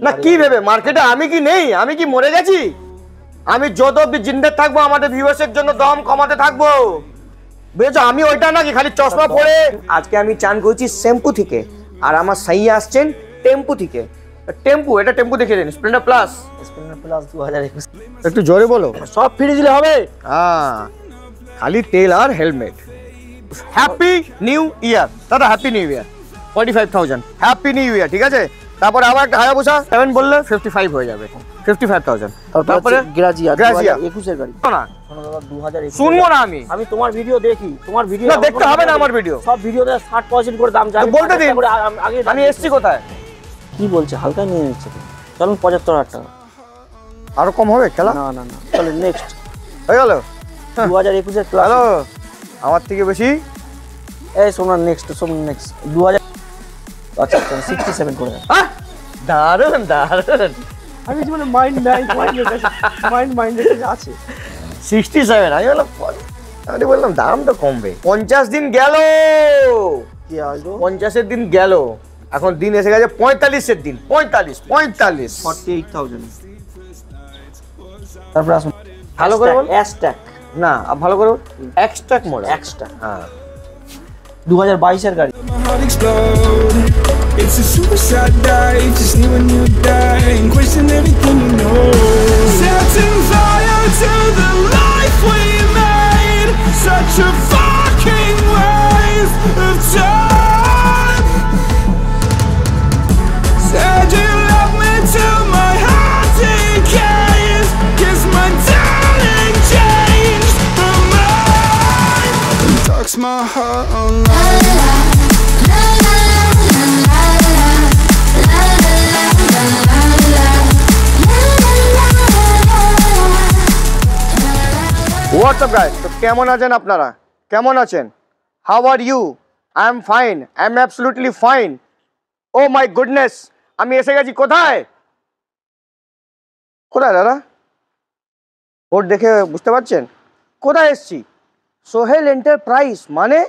না কি ভেবে মার্কেটে আমি কি নেই, আমি কি মরে গেছি? আমি যত অব্দি জিন্দে থাকবো আমাদের ভিউয়ার্সের জন্য দাম কমাতে থাকবো, বুঝেছো? আমি ওইটা নাকি খালি চশমা পরে। আজকে আমি চান করছি শ্যাম্পু থেকে, আর আমার সাইয়া আসছেন টেম্পু থেকে। টেম্পু, এটা টেম্পু দেখে দিন। স্প্লেন্ডার প্লাস 2021 একটু জোরে বলো। সব ফ্রি দিলে হবে? হ্যাঁ, খালি তেল আর হেলমেট। হ্যাপি নিউ ইয়ার দাদা, happy new year. 45,000 happy new year, ঠিক আছে? তারপরে আবার একটা হায়াবুসা 7 বললে 55 হয়ে যাবে, 55,000। তারপরে গ্রাজিয়া 2021 এর গাড়ি। না শোনো দাদা, 2021 শুনবো না আমি তোমার ভিডিও দেখি, তোমার ভিডিও না দেখতে হবে না। আমার ভিডিও সব ভিডিওতে 60% করে দাম যায়। বলতে দিন, আগে আমি এসছি কোথায়? কি বলছে, হালকা নিয়ে নিচ্ছে। চলুন 75,000 টাকা। আরো কম হবে খেলা? না না না, চলো নেক্সট। হয়ে গেল 2021 এর ক্লাস। হ্যালো, আমার থেকে বেশি। এই শোনা, নেক্সট 2000। আচ্ছা 67 করে। দারুন দারুন। আমি জীবনে মাইন্ড আছে 67। আমি বললাম দাম তো কমবে। 50 দিন গেল, কি আসলো? 50-এর দিন গেল, এখন দিন এসে গেছে 45-এর দিন। 48,000। তারপর আসুন ভালো করে বল। হ্যাশট্যাগ না, ভালো করে বল। Extract model. এক্সট্রা হ্যাঁ, 2022 এর গাড়ি। It's a suicide dive, just need when you die and question everything you know. Setting fire to the life we made, such a fucking waste of time. Said you love me till my heart decays, guess my darling changed her mind and talks my heart online. What's up guys, তো কেমন আছেন আপনারা? কেমন আছেন? How are you? I am fine, I am absolutely fine. Oh my goodness, আমি এসে গেছি কোথায়? কোথায় দাদা? বোর্ড দেখে বুঝতে পারছেন কোথায় এসছি? সোহেল এন্টারপ্রাইজ, মানে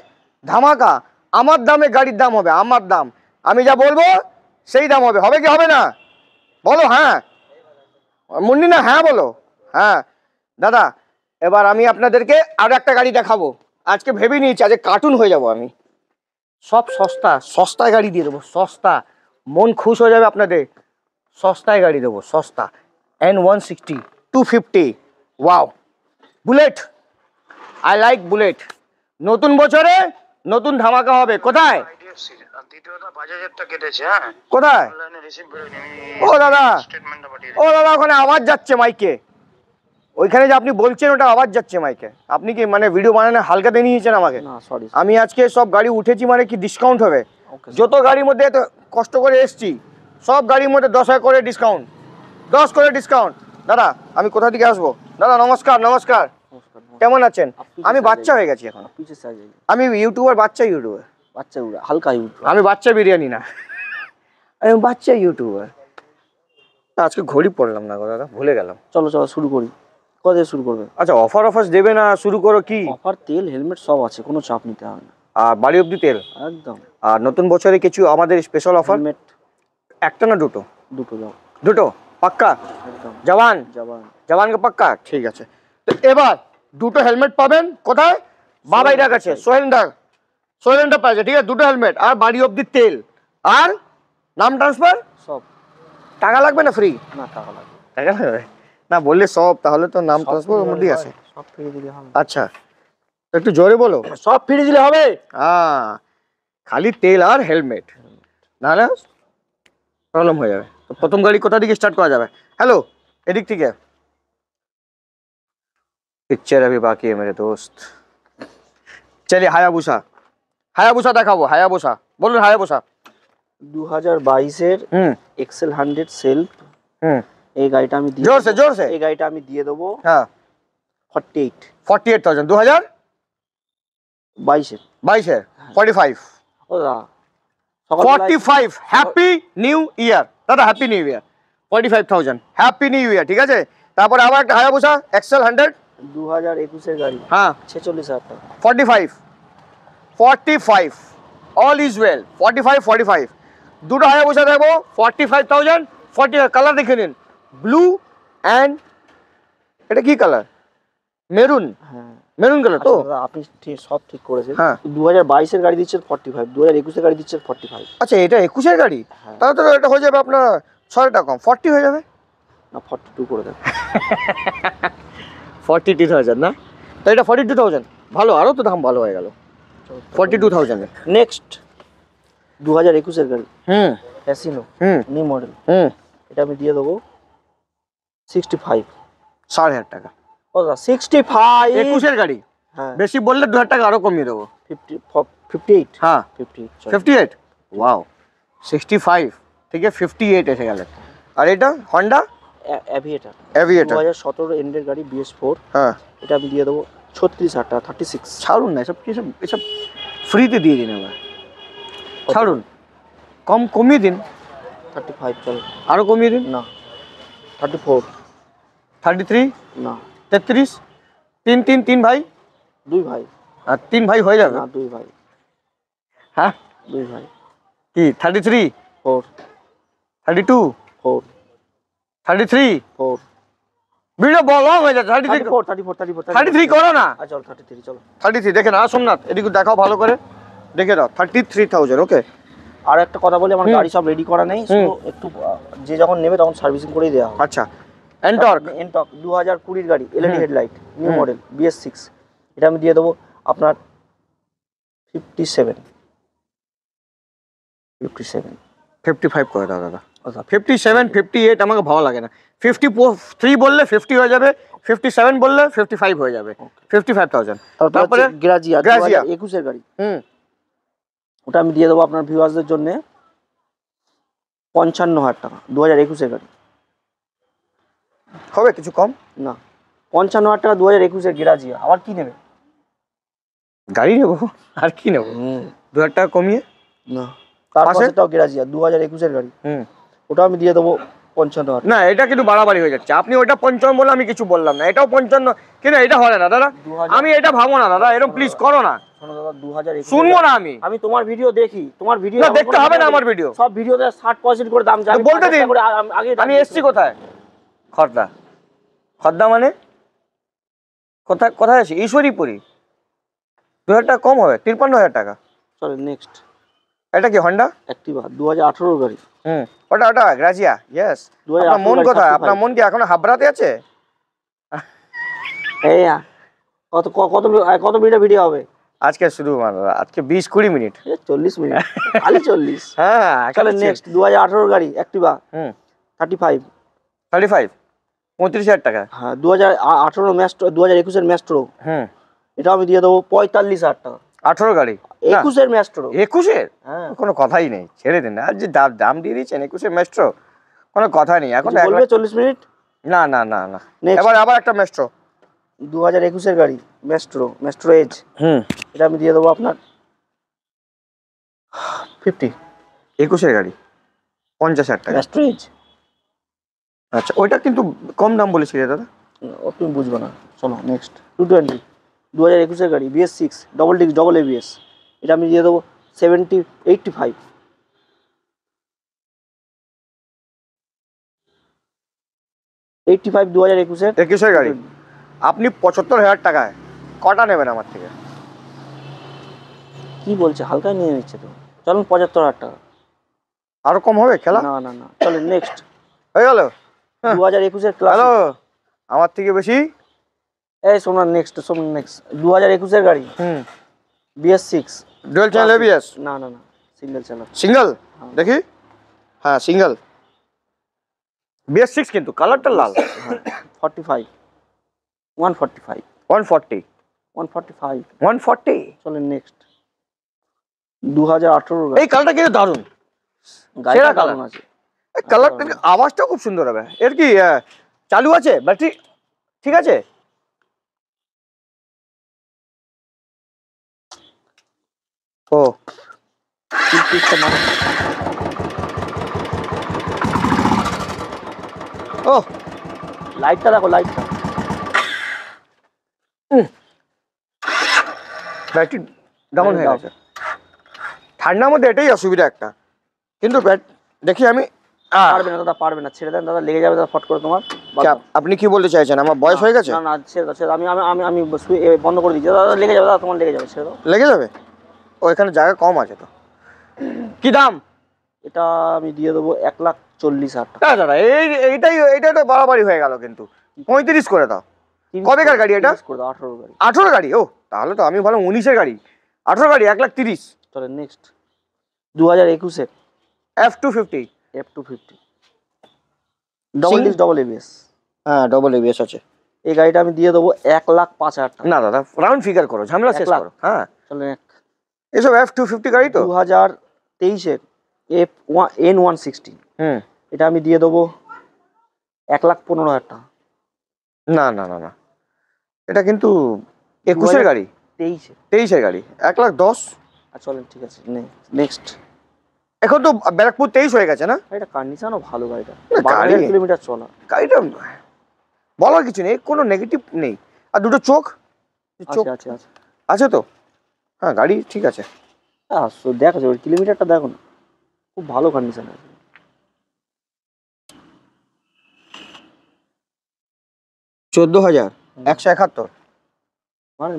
ধামাকা। আমার দামে গাড়ির দাম হবে, আমার দাম। আমি যা বলবো সেই দাম হবে। হবে কি হবে না বলো? হ্যাঁ মুন্নি না, হ্যাঁ বলো। হ্যাঁ দাদা, এবার আমি আপনাদেরকে আরো একটা গাড়ি দেখাবো। আজকে ভেবে নিয়েছি আজকে কার্টুন হয়ে যাব আমি। সব সস্তা, সস্তায় গাড়ি দিয়ে দেবো, সস্তা। মন খুশ হয়ে যাবে আপনাদের। সস্তায় গাড়ি দেবো, সস্তা। N160 250, wow. Bullet, I like bullet. নতুন বছরে নতুন ধামাকা হবে। কোথায়? কোথায়? ও দাদা, ও দাদা, ওখানে আওয়াজ যাচ্ছে মাইকে। ওইখানে যে আপনি বলছেন ওটা আওয়াজ যাচ্ছে মাইকে। আপনি কি মানে ভিডিও বানানো হালকাতে নিয়েছেন আমাকে? না সরি, আমি আজকে সব গাড়ি উঠেছি মানে কি ডিসকাউন্ট হবে। যত গাড়ির মধ্যে এত কষ্ট করে এসছি, সব গাড়ির মধ্যে 10 করে ডিসকাউন্ট, 10 করে ডিসকাউন্ট। দাদা আমি কোথা থেকে আসবো? দাদা নমস্কার। নমস্কার, কেমন আছেন? আমি বাচ্চা হয়ে গেছি এখন। আমি ইউটিউবার, বাচ্চা ইউটিউবার। বাচ্চা হালকা ইউটিউবার। আমি বাচ্চা বিরিয়ানি না, আমি বাচ্চা ইউটিউবার। আজকে ঘড়ি পড়লাম না গো দাদা, ভুলে গেলাম। চলো চলো শুরু করি। কবে শুরু করবে? আচ্ছা অফার দেবে না? শুরু করো। কি অফার? তেল হেলমেট সব আছে, কোনো চাপ নিতে হবে না। আর বাড়ি অবধি তেল একদম। আর নতুন বছরে কিছু আমাদের স্পেশাল অফার? হেলমেট একটা না দুটো? দুটো দাও। দুটো পাক্কা? একদম। জওয়ান জওয়ান জওয়ানকে পাক্কা, ঠিক আছে। তো এবার দুটো হেলমেট পাবেন কোথায়? বাবাইদার কাছে, সোহেল এন্টারপ্রাইজে, ঠিক আছে? দুটো হেলমেট আর বাড়ি অবধি তেল আর নাম ট্রান্সফার সব। টাকা লাগবে না? ফ্রি না, টাকা লাগবে। টাকা লাগবে না বললে সব, তাহলে তো নাম ট্রান্সফার ওর মধ্যেই আছে। সব ফ্রি দিলে হবে। আচ্ছা একটু জোরে বলো। সব ফ্রি দিলে হবে? হ্যাঁ, খালি তেল আর হেলমেট, নাহলে প্রবলেম হয়ে যাবে। তো প্রথম গাড়ি কোথা থেকে স্টার্ট করা যাবে? হ্যালো, এদিক থেকে। पिक्चर अभी बाकी है मेरे दोस्त। चलिए हायाबुसा देखाबो। हायाबुसा बोलুন। हायाबुसा 2022 এর এক্সেল 100 সেলফ। এই গাড়িটা আমি দিয়ে জোরসে এই গাড়িটা আমি দিয়ে দেবো। হ্যাঁ 48,000। 2022 এর 45। ও দাদা 45 হ্যাপি নিউ ইয়ার দাদা, happy new year. 45,000 happy new year, ঠিক আছে? তারপরে আবার একটা হায়াবুসা এক্সেল 100 2021 এর গাড়ি। হ্যাঁ 46,000 টাকা। 45 অল ইজ ওয়েল। 45 দুটো হায়াবুসা দেবো 45,000 45 কালার দেখে নিন, ব্লু অ্যান্ড এটা কি কালার, মেরুন, হ্যাঁ মেরুন কালার তো। দাদা আপনি ঠিক সব ঠিক করেছেন। হ্যাঁ 2022 এর গাড়ি দিচ্ছেন 45, 2021 এর গাড়ি দিচ্ছেন 45। আচ্ছা এটা 21 গাড়ি, হ্যাঁ। তাহলে তো এটা হয়ে যাবে আপনার 6 টাকা কম, 40 হয়ে যাবে। না 42 করে দেন। 42,000 না, তো এটা 42,000, ভালো, আরও তো দাম ভালো হয়ে গেল 42,000 এ। নেক্সট 2021 এর গাড়ি হুম ফ্যাসিনো হুম নিউ মডেল, হুম এটা আমি দিয়ে দেবো 65। 6,500 টাকা, ও দাদা 65। 21 গাড়ি, হ্যাঁ বেশি বললে 2,000 টাকা আরও কমিয়ে দেবো। 58। হ্যাঁ 58 58, ওয়াও, 65 থেকে 58 এসে গেল। আর এটা হন্ডা অ্যাভিয়েটার অ্যাভিয়েটার, 2017 এন্ডের গাড়ি BS4, হ্যাঁ এটা আমি দিয়ে দেবো 36,000 টাকা, 36। ছাড়ুন না এসব, এসব এসব ফ্রিতে দিয়ে দিন আবার, ছাড়ুন, কমিয়ে দিন, 35 চলো। আরও কমিয়ে দিন, না 34। 33, না 33, 3 ভাই, 2 ভাই। আর 3 ভাই হয়ে যাবে। না 2 ভাই। হ্যাঁ 2 ভাই। কি 33, 4 32, 4 33, 4 ভিডিও বলো হয়ে যাচ্ছে, 33 33 করো না, আচ্ছা চলো 33 চলো। 33 দেখে না সোমনাথ, এদিকে দেখাও ভালো করে, দেখে দাও 33,000, ওকে। আর একটা কথা বলি, আমার গাড়ি সব রেডি করা নেই, শুধু একটু যে যখন নেবে তখন সার্ভিসিং করেই দেওয়া হবে। আচ্ছা এন্টর্ক, এনটক 2020 এর গাড়ি, LED headlight, new model BS6, এটা আমি দিয়ে দেবো আপনার 57। 55 করে দাও দাদা, 57 58 আমাকে ভালো লাগে না, 53 বললে 50 হয়ে যাবে, 57 বললে 55 হয়ে যাবে, 55,000। তারপরে গ্রাজিয়া গ্রাজিয়া 2021 এর গাড়ি, হুম ওটা আমি দিয়ে দেবো আপনার ভিউয়ার্সদের জন্য 55,000 টাকা, 2021 এর গাড়ি। হবে কিছু কম, না 55,000 টাকা 2021 এর গ্রাজিয়া, আবার কি নেবে? গাড়ি নেবো আর কি নেবো, 2,000 টাকা কমিয়ে। না তার পাশেটাও গ্রাজিয়া 2021 এর গাড়ি, হুম ওটা আমি দিয়ে দেবো 55,000। না এটা কিন্তু বাড়াবাড়ি হয়ে যাচ্ছে, আপনি ওইটা 55 বলে আমি কিছু বললাম না, এটাও 55, কিন্তু এটা হয় না দাদা, আমি এটা ভাবো না দাদা, এরকম প্লিজ করো না, শোনো দাদা 2021 শুনবো না আমি, আমি তোমার ভিডিও দেখি, তোমার ভিডিও না দেখতে হবে না আমার ভিডিও, সব ভিডিওতে 60% করে দাম যায়, বলতে দিন। আগে আমি এসছি কোথায়, খর্দা, খর্দা মানে কোথায়, কোথায় আছি, ঈশ্বরীপুরি, 2,000 টাকা কম হবে, 53,000 টাকা। চলো নেক্সট এটা কি হন্ডা অ্যাক্টিভা 2018 গাড়ি, ওটা গ্রাজিয়া, ইয়েস। 2018 আপনার মন গাড়ি, কোথায়, 35 আপনার মন কি এখনো হাবড়াতে আছে? এই কত কত কত মিনিটের ভিডিও হবে আজকে শুধু আজকে 20-20 মিনিট, 40 মিনিট খালি 40। হ্যাঁ চলো নেক্সট 2018 গাড়ি অ্যাক্টিভা 35। 35, 35,000 টাকা। হ্যাঁ 2018 ম্যাস্ট্রো, 2021 এর ম্যাস্ট্রো, এটা আমি দিয়ে দেবো 45,000 টাকা। 18 গাড়ি, 21 এর ম্যাস্ট্রো, 21-এর হ্যাঁ কোনো কথাই নেই, ছেড়ে দিন, আর যে দাম দিয়ে দিচ্ছেন 21-এর মেস্ট্রো, কোনো কথা নেই এখন, বলবে 40 মিনিট। না না না না, Next. আবার একটা মেস্ট্রো 2021 এর গাড়ি ম্যাস্ট্রো এজ, এটা আমি দিয়ে দেবো আপনার 50। 21-এর গাড়ি 50,000 টাকা, ম্যাস্ট্রো এজ। আচ্ছা ওইটা কিন্তু কম দাম বলেছি রে দাদা, ও তুমি বুঝবে না। চলো নেক্সট 220 2021 এর গাড়ি BS6 double disc double ABS, এটা আমি দিয়ে দেবো 85। 2021 এর 21-এর গাড়ি আপনি 75,000 টাকায় কটা নেবেন আমার থেকে? কি বলছে, হালকা নিয়ে নিচ্ছে তো, চলুন 75,000 টাকা। আরো কম হবে খেলা? না না না চলেন নেক্সট হয়ে গেল 2021 এর ক্লাস। হ্যালো আমার থেকে বেশি, এই শোনা নেক্সট 2021 এর গাড়ি BS6 ডুয়াল চ্যানেল ABS, না না না সিঙ্গেল চ্যানেল। সিঙ্গেল দেখি, হ্যাঁ সিঙ্গেল BS6 কিন্তু কালারটা লাল, 45 145 140 145। 140। চলেন নেক্সট 2018 এই কালারটা কিন্তু দারুণ, গাড়িটা কেমন আছে? এই কালারটা আওয়াজটা খুব সুন্দর হবে, এর কি চালু আছে ব্যাটারি ঠিক আছে? ও ও লাইটটা দেখো, লাইটটা ব্যাটারি ডাউন হয়ে গেছে, ঠান্ডার মধ্যে এটাই অসুবিধা একটা, কিন্তু দেখি আমি পারবে না দাদা, পারবে না, ছেড়ে দেন দাদা, লেগে যাবে দাদা ফট করে তোমার। আপনি কি বলতে চাইছেন, আমার বয়স হয়ে গেছে? না না, ছেড়ে দাও, ছেড়ে দাও, আমি আমি আমি আমি বন্ধ করে দিচ্ছি দাদা, লেগে যাবে দাদা, তোমার লেগে যাবে, ছেড়ে দাও। লেগে যাবে? ও এখানে জায়গা কম আছে তো। কি দাম? এটা আমি দিয়ে দেবো 1,40,000 টাকা। দাদা এইটা তো বাড়াবাড়ি হয়ে গেল, কিন্তু 35 করে দাও। কবেকার গাড়ি এটা? করে দাও, 18 গাড়ি। 18 গাড়ি? ও তাহলে তো আমি ভালো 19-এর গাড়ি, 18 গাড়ি 1,30,000। চলে নেক্সট 2021-এর F250 F250 double disc double ABS. হ্যাঁ ডবল এবিএস আছে। এই গাড়িটা আমি দিয়ে দেবো 1,05,000 টাকা। না দাদা রাউন্ড ফিগার করো, ঝামেলা শেষ 1 লাখ। করো। হ্যাঁ চলে এসব F250 গাড়ি তো। 2023-এর N160 এটা আমি দিয়ে দেবো 1,15,000 টাকা। না না না না, এটা কিন্তু 21-এর গাড়ি, 23-এর গাড়ি 1,10,000। চলেন ঠিক আছে, নেক্সট। এখন তো ব্যারাকপুর 23 হয়ে গেছে না? এটা কন্ডিশনও ভালো গাড়িটা, গাড়ি 12,000 কিলোমিটার চলা গাড়িটা, বলার কিছু নেই, কোনো নেগেটিভ নেই। আর দুটো চোখ আছে আছে আছে আছে তো। হ্যাঁ গাড়ি ঠিক আছে। দেখো ওই কিলোমিটারটা দেখো না, খুব ভালো কন্ডিশন আছে। 14,000 171। মানে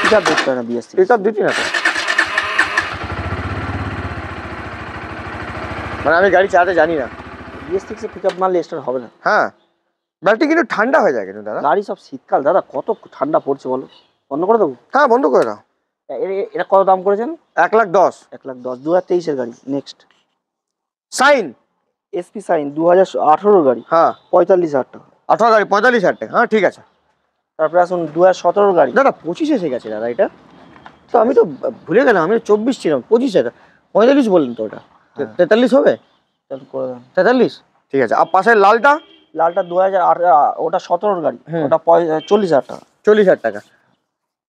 পিকআপ দেখতে হয় না, বিএসসি পিকআপ দিতি না তো, মানে আমি গাড়ি চালাতে জানি না। বিএস6 এ পিকআপ মারলে স্টার্ট হবে না। হ্যাঁ ব্যাটারি কিন্তু ঠান্ডা হয়ে যায় কিন্তু দাদা। গাড়ি সব শীতকাল দাদা, কত ঠান্ডা পড়ছে বলো, বন্ধ করে দেবো? হ্যাঁ বন্ধ করে দাও। এটা কত দাম করেছেন? 1,10,000। 1,10,000 2023-এর গাড়ি। নেক্সট সাইন এসপি সাইন 2018 গাড়ি। হ্যাঁ 45,000 টাকা। 18 গাড়ি 45,000 টাকা। হ্যাঁ ঠিক আছে। তারপরে আসুন 2017 গাড়ি। দাদা 25 এসে গেছে দাদা এটা তো, আমি তো ভুলে গেলাম, আমি 24 ছিলাম, 25 এটা 45 বললেন তো, ওটা 43 হবে। করে দেন 43 ঠিক আছে। আর পাশের লালটা? লালটা 2008, ওটা 17 গাড়ি, ওটা 40,000 টাকা। 40,000 টাকা।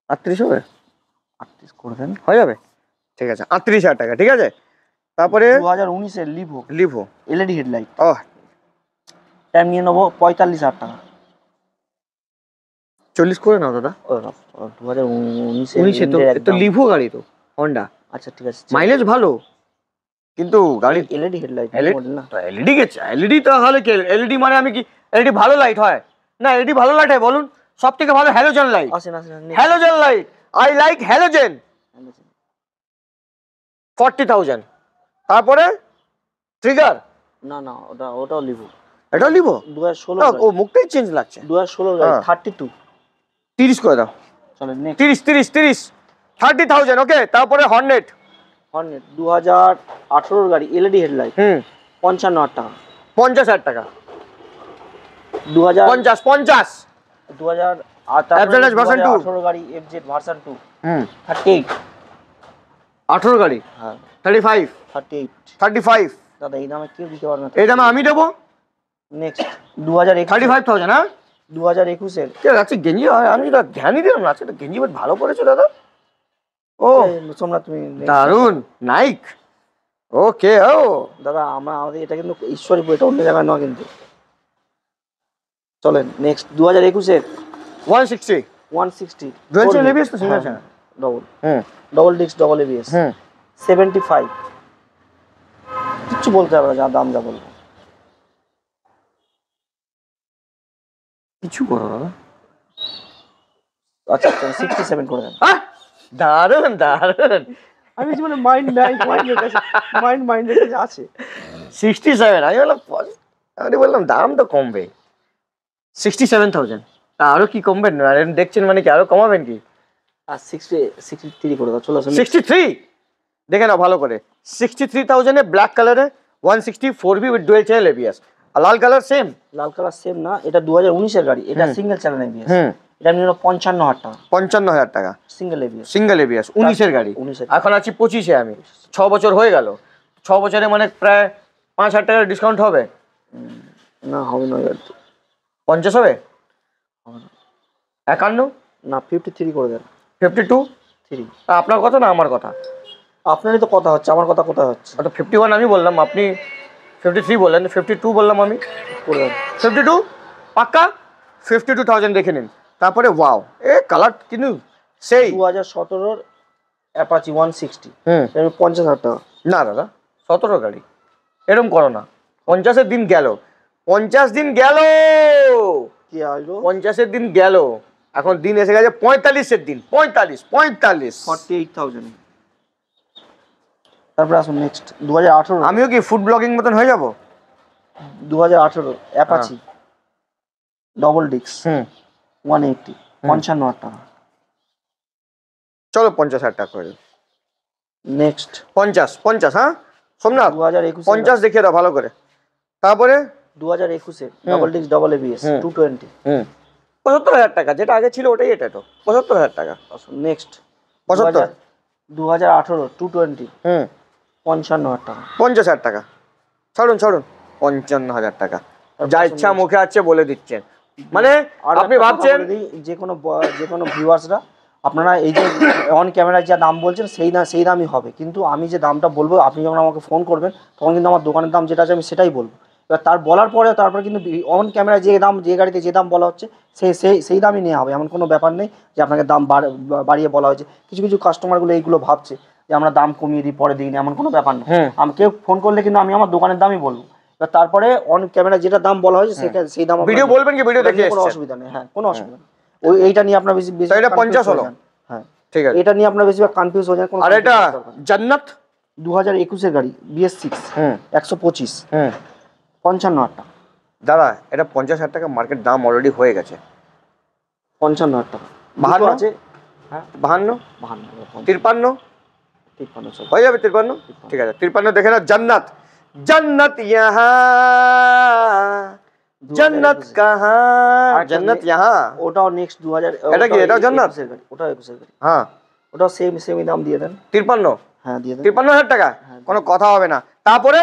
38 হবে? 38 করে দেন, হয়ে যাবে ঠিক আছে। 38,000 টাকা ঠিক আছে। তারপরে 2019-এর লিভো এলইডি হেডলাইট, ও টাইম নিয়ে নেবো 45,000 টাকা। 40 করে নাও দাদা। 2019-এ তো লিভো গাড়ি তো হন্ডা। আচ্ছা ঠিক আছে, মাইলেজ ভালো কিন্তু গাড়ি এলইডি হেডলাইট না তো এলইডি গেছে। এলইডি তো হলে কি এলইডি মানে আমি কি এলইডি ভালো লাইট হয় না? এলইডি ভালো লাইট হয় বলুন? সব থেকে ভালো হ্যালোজেন লাইট। আসেন halogen light, I like halogen. 40,000। তারপরে ট্রিগার? না না, ওটাও লিভো। এটাও লিভো? 2016 ও মুখটাই চেঞ্জ লাগছে। 2016 গাড়ি 32। 30 করে দাও। চলেন নেক্সট 30 30,000 ওকে। তারপরে হর্নেট 2018 গাড়ি এলইডি হেডলাইট 55,000 টাকা। 50,000 টাকা। 2000 50 2018 গাড়ি এফজেড ভার্সন 2 38। 18 গাড়ি হ্যাঁ 35 35 দাদা, এই দামে কেউ দিতে পারবে না। এই দামে আমি দেবো। নেক্সট 2021 35,000। হ্যাঁ 2021-এর কে আছে গেঞ্জি? আমি তো ধ্যানই দিলাম না। আজকে তো গেঞ্জি বেশ ভালো পড়েছো দাদা। ও তোমরা তুমি দারুন নাইক। ওকে ও দাদা, আমাদের এটা কিন্তু ঈশ্বরীপুর, এটা অন্য জায়গায় নয় কিন্তু। চলেন নেক্সট 2021-এর 160 ডুয়াল চ্যানেল এবিএস তো single channel double disc double ABS 75। কিচ্ছু বলতে হবে না, যা দাম যা বলবো। কিছু করো দাদা। আচ্ছা 67 করে দেন। দারুন দারুন। আমি জীবনে মাইন্ডের কাছে আছে 67। আমি বললাম দাম তো কমবে। 67,000 আরো কি কমবেন? দেখছেন মানে কি আরো কমাবেন কি? আর 63 করে দাও। চলো 63 দেখে নাও ভালো করে। 63,000 এ ব্ল্যাক কালারে 160 4V with dual channel ABS. আর লাল কালার সেম? লাল কালার সেম না, এটা 2019-এর গাড়ি, এটা সিঙ্গেল চ্যানেল এবিএস। এটা নিল 55,000 টাকা। 55,000 টাকা সিঙ্গেল এবিএস। 19-এর গাড়ি। এখন আছি 25-এ, আমি 6 বছর হয়ে গেল। 6 বছরে মানে প্রায় 5,000 টাকার ডিসকাউন্ট হবে না? হবে না, 50 হবে? 51 না 53 করে দেন। 52 আপনার কথা না আমার কথা? আপনারই তো কথা হচ্ছে, আমার কথা কোথায় হচ্ছে? 51 আমি বললাম, আপনি 53 বললেন। 52 বললাম আমি। 52 পাক্কা? 52,000 দেখে নিন। তারপরে ওয়াও, এ কালার কিন্তু সেই 2017-র অ্যাপাচি 160, হুম 50,000 টাকা। না দাদা 17 গাড়ি, এরকম করো না। 50-এর দিন গেল, 50 দিন গেল, কি আসলো 50-এর দিন গেল, এখন দিন এসে গেছে 45-এর দিন। 45 48,000। তারপরে আসুন নেক্সট 2018। আমিও কি ফুড ব্লগিং মতন হয়ে যাব? 2018 অ্যাপাচি ডবল ডিক্স হুম 180, 55,000 টাকা। চলো 50,000 টাকা করে। নেক্সট 50 হ্যাঁ সোমনাথ, 2021 50 দেখিয়ে দাও ভালো করে। তারপরে 2021 ডবল ডিক্স ডবল এবিএস 220। 75,000 টাকা, যেটা আগে ছিল ওটাই এটা তো 75,000 টাকা। নেক্সট 75 2018 220 55,000 টাকা। 50,000 টাকা ছাড়ুন ছাড়ুন, 55,000 টাকা যা ইচ্ছা মুখে আছে বলে দিচ্ছেন। মানে আর আপনি ভাবছেন যে কোনো ভিউয়ার্সরা, আপনারা এই যে অন ক্যামেরায় যা দাম বলছেন সেই দামই হবে, কিন্তু আমি যে দামটা বলবো আপনি যখন আমাকে ফোন করবেন তখন কিন্তু আমার দোকানের দাম যেটা আছে আমি সেটাই বলবো। এবার তার বলার পরে তারপরে কিন্তু অন ক্যামেরায় যে দাম, যে গাড়িতে যে দাম বলা হচ্ছে সেই দামই নেওয়া হবে, এমন কোনো ব্যাপার নেই যে আপনাকে দাম বাড়িয়ে বলা হয়েছে। কিছু কিছু কাস্টমারগুলো এইগুলো ভাবছে যে আমরা দাম কমিয়ে দিই পরে দিই না, এমন কোনো ব্যাপার নেই। আমাকে ফোন করলে কিন্তু আমি আমার দোকানের দামই বলবো, এবার তারপরে অন ক্যামেরা যেটা দাম বলা হয়েছে সেই দাম ভিডিও বলবেন কি ভিডিও দেখে কোনো অসুবিধা নেই। হ্যাঁ কোনো অসুবিধা নেই। এইটা নিয়ে আপনার বেশি এটা 50 হলো। হ্যাঁ ঠিক আছে, এটা নিয়ে আপনার বেশিরভাগ কনফিউজ হয়ে যায়। আর এটা জান্নাত 2021 এর গাড়ি BS6 125 55,000 টাকা। দাদা এটা 50,000 টাকা মার্কেট দাম অলরেডি হয়ে গেছে। 55,000 টাকা 52 আছে। হ্যাঁ 52 52 53 হয়ে যাবে। 53 ঠিক আছে, 53 দেখে না। জান্নাত জান্নাত ইহা জান্নাত কাহা, জান্নাত ইহা। ওটাও নেক্সট 2000। এটা কি এটাও জান্নাত? ওটাও 21 এর গাড়ি। হ্যাঁ ওটাও সেমই দাম দিয়ে দেন। 53 হ্যাঁ দিয়ে দেন 53,000 টাকা, কোনো কথা হবে না। তারপরে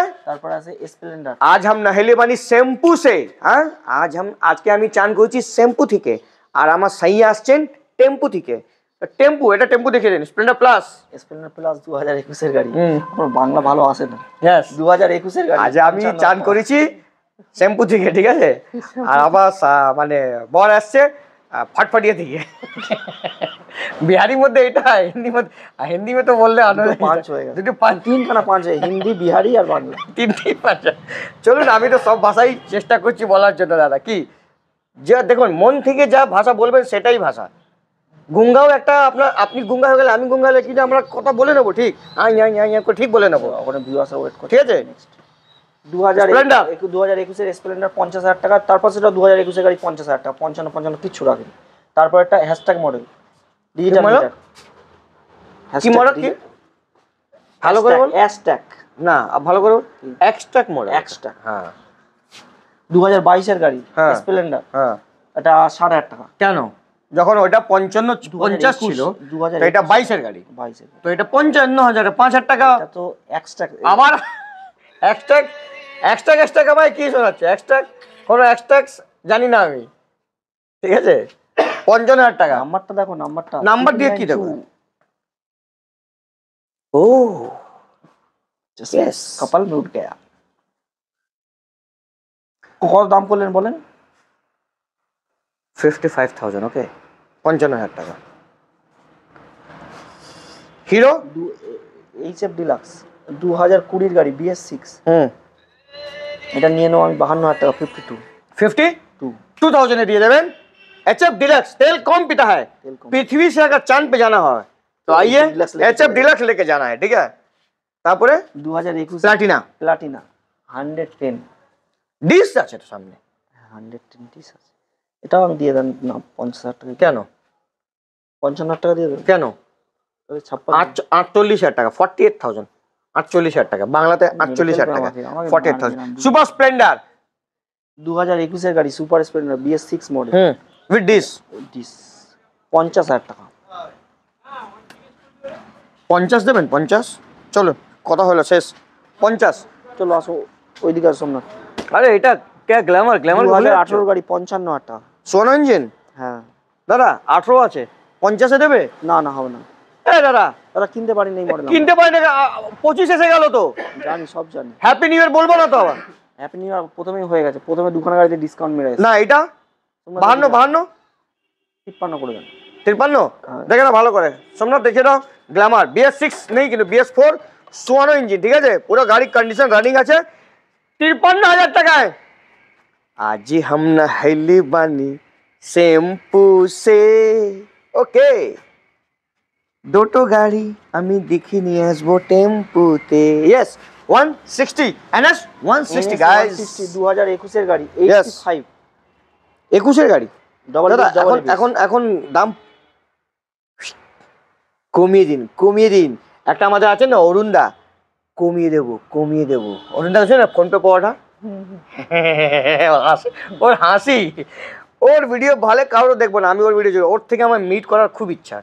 আছে স্প্লেন্ডার। आज हम नहले बानी शैम्पू से। हाँ आज के আমি চান করছি শ্যাম্পু থেকে, আর আমার সাই আসছেন টেম্পু থেকে। টেম্পু, এটা টেম্পু দেখিয়ে দিন। স্প্লেন্ডার প্লাস 2021 এর গাড়ি। আমার বাংলা ভালো আসে না। 2021 এর গাড়ি। আজ আমি চান করেছি শ্যাম্পু থেকে, ঠিক আছে। আর আবার মানে বর আসছে फटफटिया থেকে। बिहारी মধ্যে এটা, হিন্দি में तो बोलले पांच होएगा, দুটো পাঁচ, তিনখানা পাঁচ হয়, হিন্দি বিহারি আর বাংলা তিনটি পাঁচ। চলুন আমি তো সব ভাষাই চেষ্টা করছি বলার জন্য দাদা। কি যে দেখুন মন থেকে যা ভাষা বলবেন সেটাই ভাষা। গুঙ্গাও একটা আপনি গুঙ্গা হয়ে গেলে আমি গুঙ্গা হলে কিন্তু আমরা কথা বলে নেবো, ঠিক ঠিক বলে নেবো। ওখানে ভিউয়ার্স ওয়েট করে, ঠিক আছে। 2021 এর স্প্লেন্ডার 50,000 টাকা। তারপর সেটা 2021 এর গাড়ি 50,000 টাকা, 55 কিচ্ছু রাখেন। তারপর একটা হ্যাশট্যাগ মডেল ডিজিটাল মিটার। কি মডেল? কি ভালো করে বল। হ্যাশট্যাগ না ভালো করে বল। এক্সট্যাক মডেল। এক্সট্যাগ। হ্যাঁ 2022 এর গাড়ি স্প্লেন্ডার। হ্যাঁ এটা 8,500 টাকা। কেন? যখন ওটা 50 ছিল তো এটা 22 এর গাড়ি, 22 এর তো এটা 55,000 5,000 টাকা। এটা তো এক্সট্যাগ। আবার এক্সট্রাক ভাই কি শোনাচ্ছে? এক্সট্রাক কোনো এক্সট্রাক জানি না আমি, ঠিক আছে। 55,000 টাকা। নাম্বারটা দেখো, নাম্বার দিয়ে কি দেখো? ও यस कपल में उठ गया। কত দাম করলেন বলেন? 55,000। ওকে 55,000 টাকা। হিরো HF ডিলাক্স 2020 এর গাড়ি BS6। এটা নিয়ে নাও আমি 52,000 টাকা। 52,000 এ দিয়ে देवें। HF डिलक्स तेल कौन पीता है? पृथ्वी से अगर चांद पे जाना हो तो आइए HF डिलक्स लेके जाना है, ठीक है। তারপরে 2021 প্লাটিনা 110 ডিস আছে তো সামনে, 110 ডিস আছে। এটাও আমি দিয়ে দেন না 50,000 টাকা। কেন 55,000 টাকা দিয়ে দেন? কেন? 48,000 টাকা। 48,000 48,000 টাকা বাংলাতে 48,000 টাকা। 48,000 সুপার স্প্লেন্ডার 2021 এর গাড়ি super Splendor BS6 model with disc 50,000 টাকা। 50 দেবেন? 50 চলো কথা হলো শেষ। 50 চলো আসো ওইদিকে আসো না। আরে এটা কে গ্ল্যামার 2018 গাড়ি 55,000 টাকা। সোনা ইঞ্জিন। হ্যাঁ দাদা 18 আছে, 50 এ দেবে? না হবে না। দাদা কিনতে পারি নাই মডেল, কিনতে পারি না। 25 এসে গেল তো। জানি, সব জানি। হ্যাপি নিউ ইয়ার বলবো না তো আবার? হ্যাপি নিউ ইয়ার প্রথমেই হয়ে গেছে। প্রথমে দুখানা গাড়িতে ডিসকাউন্ট মেরে গেছে। না এটা 52 53 করে দেন। 53 দেখে না ভালো করে সোমনাথ দেখে নাও গ্ল্যামার BS6 নেই কিন্তু BS4 54 ইঞ্চি ঠিক আছে পুরো গাড়ির কন্ডিশন রানিং আছে 53,000 টাকায় আজি হাম না হাইলি বানি শ্যাম্পু সে ওকে দুটো গাড়ি আমি দেখে নিয়ে আসবো টেম্পুতে ইয়েস 160 NS 160 গাইস 2021 এর গাড়ি Yes. 85 21 এর গাড়ি ডবল দাদা এখন দাম কমিয়ে দিন একটা আমাদের আছে না অরুণদা কমিয়ে দেবো অরুণদা আছে না ফোন পে পাওয়াটা ওর হাসি ওর ভিডিও ভালো কারো দেখবো না আমি ওর ভিডিও ওর থেকে আমার মিট করার খুব ইচ্ছা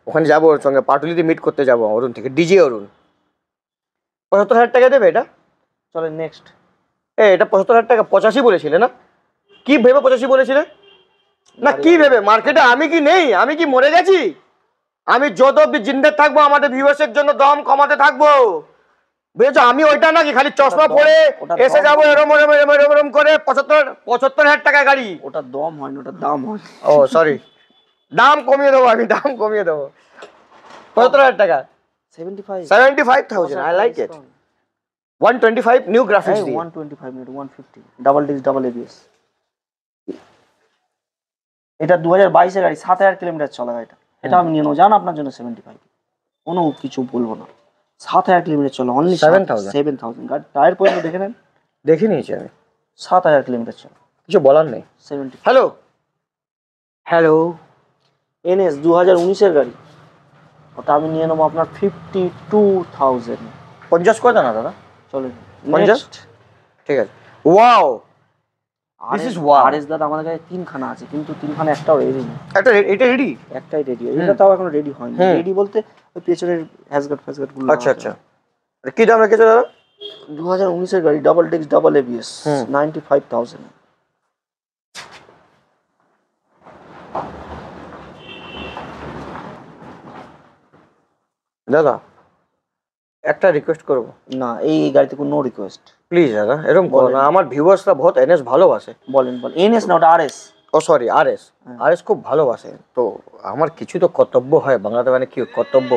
ওখানে যাবো ওর সঙ্গে পাটুলিতে মিট করতে যাবো অরুণ থেকে ডিজে অরুণ 75,000 টাকা দেবে এটা চলেন নেক্সট এটা 75,000 টাকা 85 বলেছিলে না কি ভেবে 85 বলেছিলে না কি ভেবে মার্কেটে আমি কি নেই আমি কি মরে গেছি আমি যত অব্দি জিন্দে থাকবো আমাদের ভিউয়ার্সের জন্য দাম কমাতে থাকবো বুঝেছো আমি ওইটা নাকি খালি চশমা পরে এসে যাবো এরম করে 75,000 টাকা গাড়ি ওটা দম হয় না ওটা দাম হয় ও সরি দাম কমিয়ে দেবো 75,000 টাকা 75,000 I like it 125 new graphics দিয়ে 125 minute 150 double disc double ABS এটা 2022 এর গাড়ি 7000 কিলোমিটার চলা গাড়িটা এটা আমি নিয়ে নেবো জান আপনার জন্য 75 কোনো কিছু বলবো না 7000 কিলোমিটার চলা অনলি 7000 গাড়ি টায়ার পর্যন্ত দেখে নেন দেখে নিয়েছি আমি 7000 কিলোমিটার চলা কিছু বলার নেই 70 হ্যালো NS 2019 এর গাড়ি ওটা আমি নিয়ে নেবো আপনার 52,000 50 করে না দাদা চলেন 50 ঠিক আছে wow this is wow RS দাদা আমাদের কাছে তিনখানা আছে কিন্তু তিনখানা একটাও রেডি নেই এটা রেডি একটাই রেডি এটা তাও এখন রেডি হয়নি রেডি বলতে ওই পেছনের হ্যাজগার্ড গুলো আচ্ছা কি দাম রেখেছো দাদা 2019 এর গাড়ি ডাবল ডিস্ক ডাবল ABS 95,000 দাদা একটা রিকোয়েস্ট করবো না এই গাড়িতে কোনো নো রিকোয়েস্ট প্লিজ দাদা এরকম করো না আমার ভিউয়ার্সরা বহুত NS ভালোবাসে বলেন NS না ওটা RS ও সরি RS খুব ভালোবাসে তো আমার কিছু তো কর্তব্য হয় বাংলাতে মানে কি কর্তব্য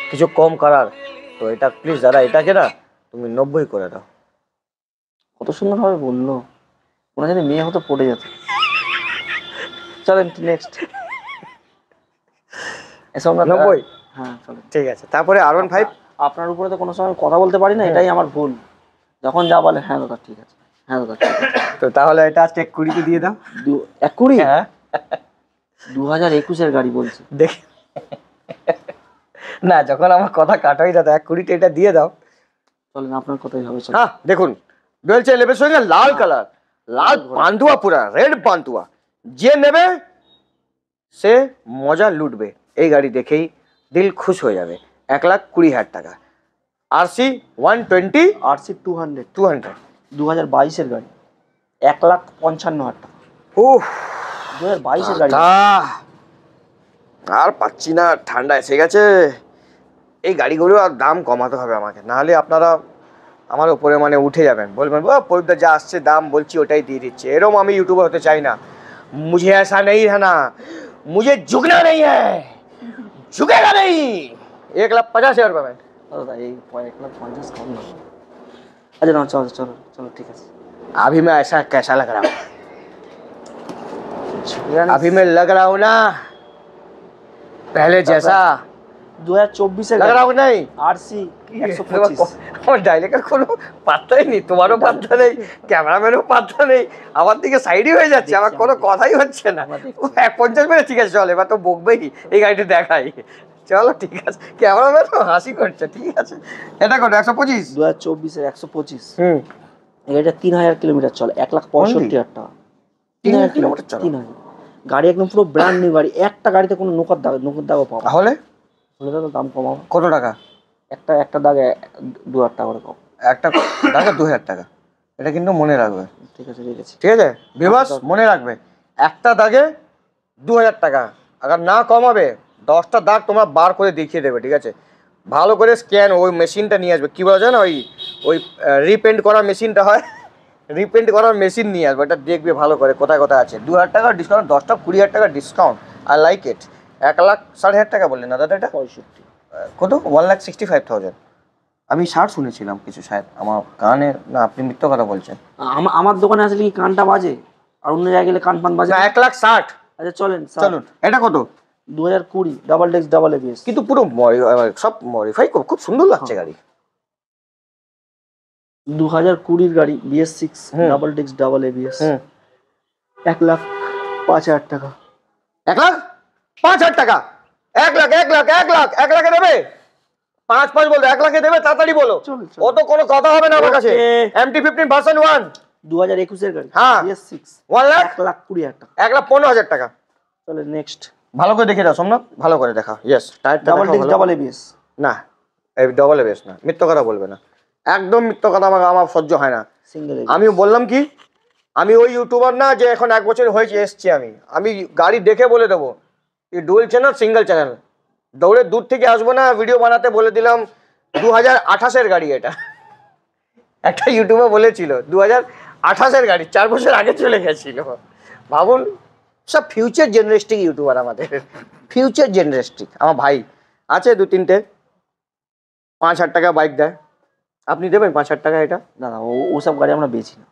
কিছু কম করার তো এটা প্লিজ দাদা এটাকে না তুমি 90 করে দাও কত সুন্দর ভাবে বললো ওনা জানি মেয়ে হতো পড়ে যেত চলেন নেক্সট এসব না 90 হ্যাঁ চলেন ঠিক আছে তারপরে R15 আপনার উপরে তো কোনো সময় কথা বলতে পারি না এটাই আমার ভুল যখন যা বলে হ্যাঁ দাদা ঠিক আছে হ্যাঁ দাদা ঠিক আছে তো তাহলে এটা আজকে 20 দিয়ে দাও 20 হ্যাঁ 2021 এর গাড়ি বলছি দেখ না যখন আমার কথা কাটাই দাদা 20 এটা দিয়ে দাও চলেন আপনার কথাই হবে চল হ্যাঁ দেখুন ডুয়েল লেবের সঙ্গে লাল কালার লাল পান্তুয়া পুরা রেড পান্তুয়া যে নেবে সে মজা লুটবে এই গাড়ি দেখেই দিল খুশ হয়ে যাবে 1,20,000 টাকা RC 120 RC 200 200 2022 এর গাড়ি 1,55,000 টাকা উফ 2022 এর গাড়ি আর পাচ্ছি না ঠান্ডা এসে গেছে এই গাড়িগুলো আর দাম কমাতে হবে আমাকে নাহলে আপনারা আমার উপরে মানে উঠে যাবেন বলবেন পরিদা যা আসছে দাম বলছি ওটাই দিয়ে দিচ্ছে এরকম আমি ইউটিউবার হতে চাই না मुझे ऐसा नहीं है ना मुझे झुकना नहीं है झुकेगा नहीं 1,50,000 रुपये में দাদা এই 1,50,000 কম না আচ্ছা না চলো চলো চলো ঠিক আছে अभी मैं ऐसा कैसा लग रहा हूँ अभी मैं लग रहा हूँ ना पहले जैसा 2024 এর लग रहा हूँ नहीं RC 125 আমার ডাইলেকার কোনো পাত্তাই নেই তোমারও পাত্তা নেই ক্যামেরাম্যানও পাত্তা নেই আমার দিকে সাইডই হয়ে যাচ্ছে আমার কোনো কথাই হচ্ছে না 150 মেরে ঠিক আছে চল এবার তো বকবেই এই গাড়িটা দেখাই চলো ঠিক আছে ক্যামেরাম্যান হাসি করছে ঠিক আছে এটা কত 125 2024 এর 125 এটা 3,000 কিলোমিটার চলে 1,65,000 টাকা 3,000 কিলোমিটার চলে 3,000 গাড়ি একদম পুরো ব্র্যান্ড নিউ গাড়ি একটা গাড়িতে কোনো নোকর দাগও পাবো তাহলে তো দাম কমাবো কত টাকা একটা দাগে 2,000 টাকা করে কম একটা দাগে 2,000 টাকা এটা কিন্তু মনে রাখবে ঠিক আছে ঠিক আছে ঠিক আছে ভিউয়ার্স মনে রাখবে একটা দাগে 2,000 টাকা আবার না কমাবে 10টা দাগ তোমরা বার করে দেখিয়ে দেবে ঠিক আছে ভালো করে স্ক্যান ওই মেশিনটা নিয়ে আসবে কী বলা যায় না ওই রিপেন্ট করার মেশিনটা হয় রিপেন্ট করার মেশিন নিয়ে আসবে এটা দেখবে ভালো করে কোথায় কোথায় আছে 2,000 টাকা ডিসকাউন্ট 10টা 20,000 টাকা ডিসকাউন্ট আই লাইক ইট। 1,60,000 টাকা বললেন না দাদা এটা? 65। কত? 1,65,000। আমি 60 শুনেছিলাম কিছু, শায়দ আমার কানে, না আপনি মিথ্যা কথা বলছেন। আমার দোকানে আসলে কি কানটা বাজে, আর অন্য জায়গায় গেলে কান পান বাজে? না 1,60,000। আচ্ছা চলেন চলুন। এটা কত? 2020 ডাবল ডেক্স ডাবল এবিএস। কিন্তু পুরো সব মডিফাই, খুব সুন্দর লাগছে গাড়ি। 2020 গাড়ি BS6 ডাবল ডেক্স ডাবল এবিএস। 1,05,000 টাকা। 1,05,000 টাকা? 1 লাখ 1 লাখ 1 লাখ 1 লাখে দেবে? 5 বলতো, 1 লাখে দেবে? তাড়াতাড়ি বলো, ও তো কোনো কথা হবে না আমার কাছে। MT-15 ভার্সন 1 2021 এর গাড়ি। হ্যাঁ। BS6 1 লাখ 1,20,000 টাকা। 1,15,000 টাকা। চলে নেক্সট। ভালো করে দেখে দাও সোমনাথ, ভালো করে দেখা। ইয়েস, টায়ারটা ডাবল দেখাও ডেক্স ভালো। Double ABS. না, এই ডবল এবিএস না, মিথ্যা কথা বলবে না, একদম মিথ্যা কথা আমার সহ্য হয় না। সিঙ্গেল আমি বললাম কি, আমি ওই ইউটিউবার না যে এখন 1 বছর হয়েছে এসছি। আমি গাড়ি দেখে বলে দেবো এই ডুয়েল চ্যানেল সিঙ্গেল চ্যানেল। দৌড়ে দূর থেকে আসবো না, ভিডিও বানাতে বলে দিলাম। 2028-এর গাড়ি এটা, একটা ইউটিউবার বলেছিল 2028-এর গাড়ি, 4 বছর আগে চলে গেছিল। ভাবুন, সব ফিউচার জেনারেস্টিক ইউটিউবার আমাদের, ফিউচার জেনারেস্টিক। আমার ভাই আছে 2-3টে, 5,000 টাকা বাইক দেয়। আপনি দেবেন 5,000 টাকা এটা? না না, ওসব গাড়ি আমরা বেচি না।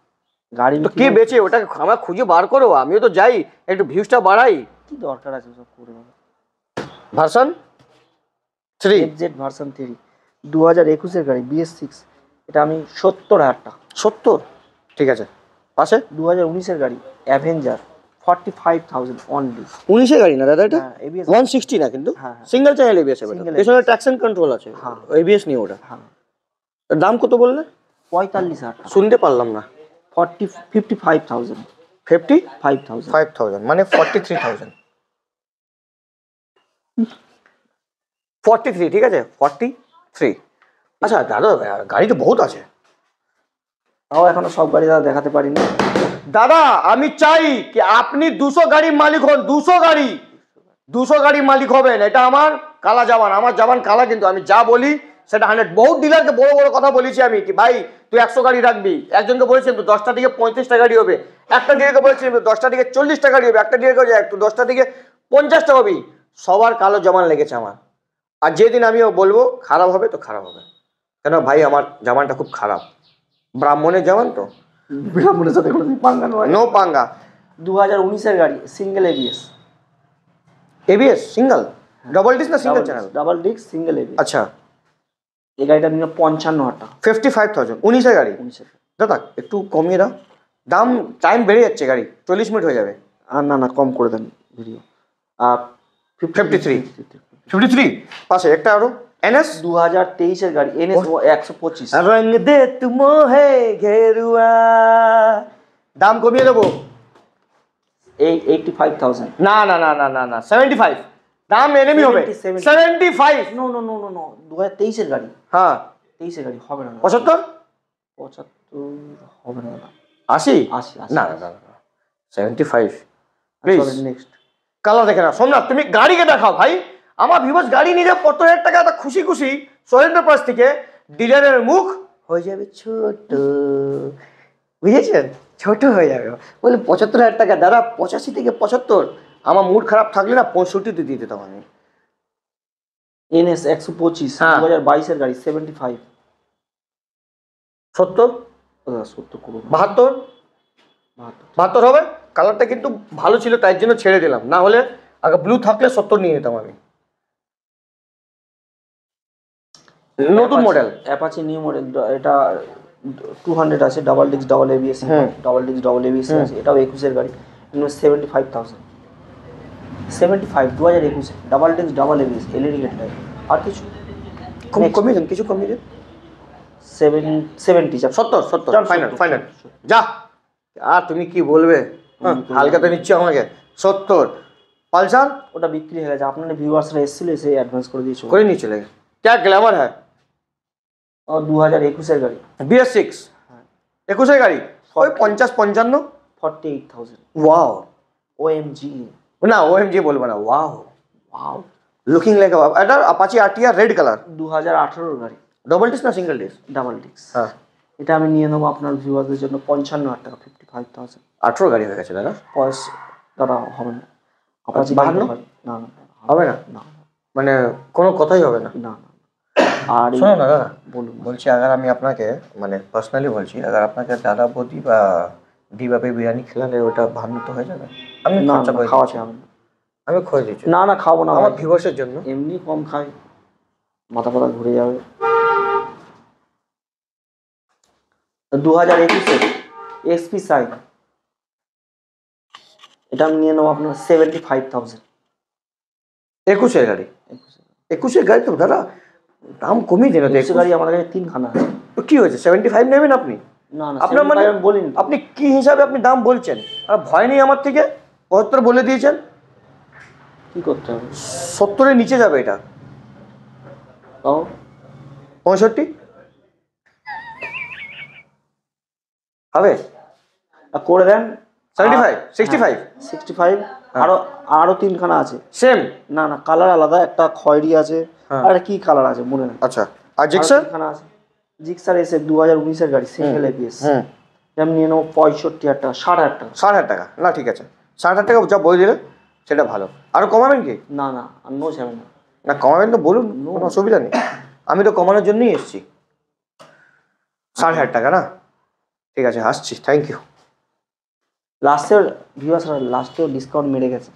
গাড়ি তো কে বেচে? ওটা আমার খুঁজে বার করো, আমিও তো যাই, একটু ভিউজটা বাড়াই। কি দরকার আছে ওসব করে? ভার্সন 3 FZ ভার্সন 3 2021 এর গাড়ি BS6, এটা আমি 70,000 টাকা। 70? ঠিক আছে। পাশে 2019 এর গাড়ি অ্যাভেঞ্জার 45,000 অনলি। 19-এর গাড়ি না দাদা এটা? হ্যাঁ ABS। 160 না কিন্তু, হ্যাঁ। সিঙ্গেল চ্যানেল এবিএস এর Single পেছনে ট্র্যাকশন কন্ট্রোল আছে। হ্যাঁ। এবিএস নিয়ে ওটা। হ্যাঁ। এর দাম কত বললে? 45,000 টাকা। শুনতে পারলাম না। 55,000। 55,000 মানে 43,000। 43, ঠিক আছে 43। আচ্ছা দাদা, গাড়ি তো বহুত আছে। তাও এখনো সব গাড়ি দাদা দেখাতে পারিনি। দাদা আমি চাই কি আপনি 200 গাড়ির মালিক হন, 200 গাড়ির মালিক হবেন। এটা আমার কালা জবান, আমার জবান কালা, কিন্তু আমি যা বলি সেটা 100। বহুত ডিলারকে বড় বড় কথা বলেছি আমি কি ভাই তুই 100 গাড়ি রাখবি, একজনকে বলেছিলাম তো 10টা থেকে 35টা গাড়ি হবে, একটা ডিলারকে বলেছিলাম তো 10টা থেকে 40টা গাড়ি হবে, একটা ডিলারকে একটু 10টা থেকে 50টা হবে। সবার কালো জবান লেগেছে আমার। আর যেদিন আমিও বলবো খারাপ হবে তো খারাপ হবে, কেন ভাই আমার জামানটা খুব খারাপ, ব্রাহ্মণের জামান তো, ব্রাহ্মণের সাথে কোনো পাঙ্গা নয়। নো পাঙ্গা। 2019 এর গাড়ি single ABS. ABS single double disc না single channel? Double disc single ABS. আচ্ছা, এই গাড়িটা নিয়ে 55,000 টাকা। 55,000 19-এর গাড়ি। 19 দাদা একটু কমিয়ে দাও দাম, টাইম বেড়ে যাচ্ছে, গাড়ি 40 মিনিট হয়ে যাবে। আর না না, কম করে দেন ভিডিও। 53 পাশে একটা আরো NS 2023 এর গাড়ি NS 125। রঙ দে তুম হে ঘেরুয়া, দাম কমিয়ে দেবো। 85,000। না না না না না না 75, দাম এনেমি হবে 75। No no no no no, 2023 এর গাড়ি। হ্যাঁ 23 এর গাড়ি হবে না। 75 হবে না। 80 80 না না না 75 প্লিজ। নেক্সট কালার দেখে না সোমনাথ, তুমি গাড়িকে দেখাও ভাই। আমার ভিউয়ার্স গাড়ি নিয়ে 75,000 টাকা এত খুশি খুশি সোহেলের পাশ থেকে, ডিলারের মুখ হয়ে যাবে ছোট, বুঝেছেন? ছোট হয়ে যাবে। বলে 75,000 টাকা দাদা, 85 থেকে 75। আমার মুড খারাপ থাকলে না 65-তে দিয়ে দিতাম আমি। NS 125 হ্যাঁ। 2022 এর গাড়ি 75। 70 70 করুন। 72 72 হবে। কালারটা কিন্তু ভালো ছিল তাই জন্য ছেড়ে দিলাম, না হলে আগে ব্লু থাকলে 70 নিয়ে নিতাম আমি। নতুন মডেল অ্যাপাচি নিউ মডেল, এটা 200 আছে, double disc double ABS. Double disc double ABS আছে, এটাও 21 এর গাড়ি। 75,000। 75 2021 double disc double ABS LED headlight. আর কিছু কমিয়ে দেন, কিছু কমিয়ে দেন। 70 70 ফাইনাল যা। আর তুমি কি বলবে, হালকাতে নিচ্ছি আমাকে। 70 পালসার ওটা বিক্রি হয়ে গেছে, আপনার ভিউয়ার্সরা এসেছিল, এসে অ্যাডভান্স করে দিয়েছে। করে নিয়ে চলে গেছে। क्या ग्लैमर है? 2021 এর গাড়ি BS6 21-এর গাড়ি, ওই 50-55। 48,000। Wow, OMG। না OMG বলবো না, ওয়াও ওয়াও, লুকিং লাইক এটা অ্যাপাচি RTR রেড কালার। 2018 এর গাড়ি ডবল ডিস্ক না সিঙ্গেল ডিস্ক? Double disc. হ্যাঁ, এটা আমি নিয়ে নেবো আপনার ভিউয়ারদের জন্য 55,000 টাকা। 55,000। 18 গাড়ি হয়ে গেছে দাদা। পয়সা দাদা হবে না। আপাচি 52? না না হবে না না মানে কোনো কথাই হবে না? না না। আর শোনো না দাদা, বলুন। বলছি আগার আমি আপনাকে মানে পার্সোনালি বলছি, আগার আপনাকে দাদা বৌদি বা ডিবাবে বিরিয়ানি খেলালে ওটা ভালো তো হয়ে যাবে? আমি না খরচা না করে খাওয়াতে দিচ্ছি। হবে না। আমি খোঁজ দিচ্ছি না না খাবো না আমার ভাই। ভিউয়ার্সের জন্য। এমনি কম খাই, মাথা ফাথা ঘুরে যাবে। 2021 এক্সপি সাইন, এটা আমি নিয়ে নেবো আপনার 75,000। 21-এর গাড়ি? 21-এর গাড়ি তো দাদা দাম কমিয়ে দিন। 21 গাড়ি আমার কাছে 3খানা আছে। তো কি হয়েছে 75 নেবেন আপনি? না না আপনার মানে বলিনি। আপনি কি হিসাবে আপনি দাম বলছেন? আর ভয় নেই আমার থেকে? 75 বলে দিয়েছেন, কি করতে হবে? 70-এর নিচে যাবে এটা। তাও 65 হবে? করে দেন। 75 65 65 আরো 3খানা আছে। সেম? না না কালার আলাদা, একটা খয়েরি আছে হ্যাঁ। আর একটা কি কালার আছে মনে নেই। আচ্ছা, আর জিক্সার? আছে জিক্সার এসে 2019-এর গাড়ি, সিঙ্গেল এপিএস। আমি নিয়ে নেবো 65,000 টাকা, 60,000 টাকা। 60,000 টাকা? না ঠিক আছে, 60,000 টাকা যা বলে দিলে সেটা ভালো। আরো কমাবেন কি? না না আর নো যাবে না। না কমাবেন তো বলুন, কোনো অসুবিধা নেই, আমি তো কমানোর জন্যই এসেছি। 60,000 টাকা না? ঠিক আছে আসছি, থ্যাংক ইউ। লাস্টের লাস্টেও ডিসকাউন্ট মেরে গেছে।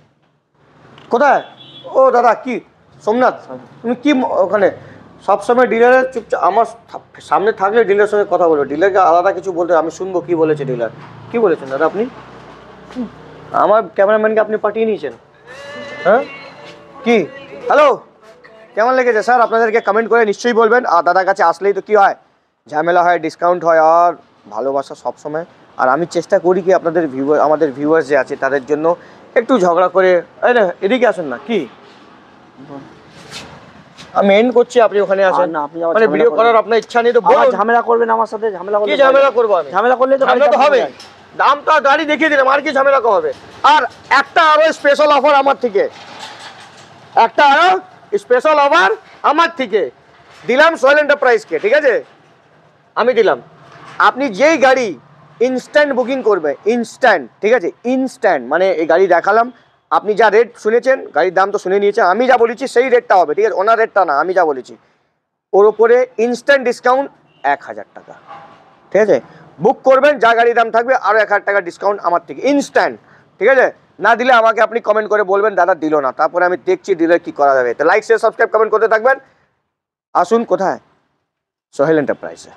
কোথায়? ও দাদা কি সোমনাথ, তুমি কি ওখানে সবসময় ডিলারের চুপচাপ আমার সামনে থাকলে ডিলারের সঙ্গে কথা বলবো, ডিলারকে আলাদা কিছু বলতে আমি শুনবো কি বলেছে ডিলার। কি বলেছেন দাদা আপনি? আমার ক্যামেরাম্যানকে আপনি পাঠিয়ে নিয়েছেন? হ্যাঁ কি হ্যালো, কেমন লেগেছে স্যার? আপনাদেরকে কমেন্ট করে নিশ্চয়ই বলবেন। আর দাদার কাছে আসলেই তো কি হয়, ঝামেলা হয়, ডিসকাউন্ট হয়, আর ভালোবাসা সবসময়। আর আমি চেষ্টা করি কি আপনাদের আমাদের ভিউয়ার্স যে আছে তাদের জন্য একটু ঝগড়া করে, এই না এদিকে আসুন না। কি আমি এন্ড করছি, আপনি ওখানে আসেন। না, আপনি আবার মানে ঝামেলা ভিডিও করবেন। করার আপনার ইচ্ছা নেই তো আবার বলুন। ঝামেলা করবেন আমার সাথে? ঝামেলা কি করলে ঝামেলা করবো আমি? ঝামেলা করলে তো ঝামেলা তো হবে, দাম তো গাড়ি দেখিয়ে দিলাম, আর কি ঝামেলা হবে? আর একটা আরো স্পেশাল অফার আমার থেকে, একটা আরো স্পেশাল অফার আমার থেকে দিলাম সোহেল এন্টারপ্রাইজকে। ঠিক আছে, আমি দিলাম, আপনি যেই গাড়ি ইনস্ট্যান্ট বুকিং করবে, ইনস্ট্যান্ট, ঠিক আছে, ইনস্ট্যান্ট মানে এই গাড়ি দেখালাম, আপনি যা রেট শুনেছেন, গাড়ির দাম তো শুনে নিয়েছেন, আমি যা বলেছি সেই রেটটা হবে। ঠিক আছে, ওনার রেটটা না, আমি যা বলেছি ওর উপরে ইনস্ট্যান্ট ডিসকাউন্ট 1,000 টাকা। ঠিক আছে, বুক করবেন, যা গাড়ির দাম থাকবে আরও 1,000 টাকা ডিসকাউন্ট আমার থেকে ইনস্ট্যান্ট। ঠিক আছে, না দিলে আমাকে আপনি কমেন্ট করে বলবেন দাদা দিল না, তারপরে আমি দেখছি ডিলার কি করা যাবে। তো লাইক শেয়ার সাবস্ক্রাইব কমেন্ট করতে থাকবেন। আসুন কোথায়? সোহেল এন্টারপ্রাইজে।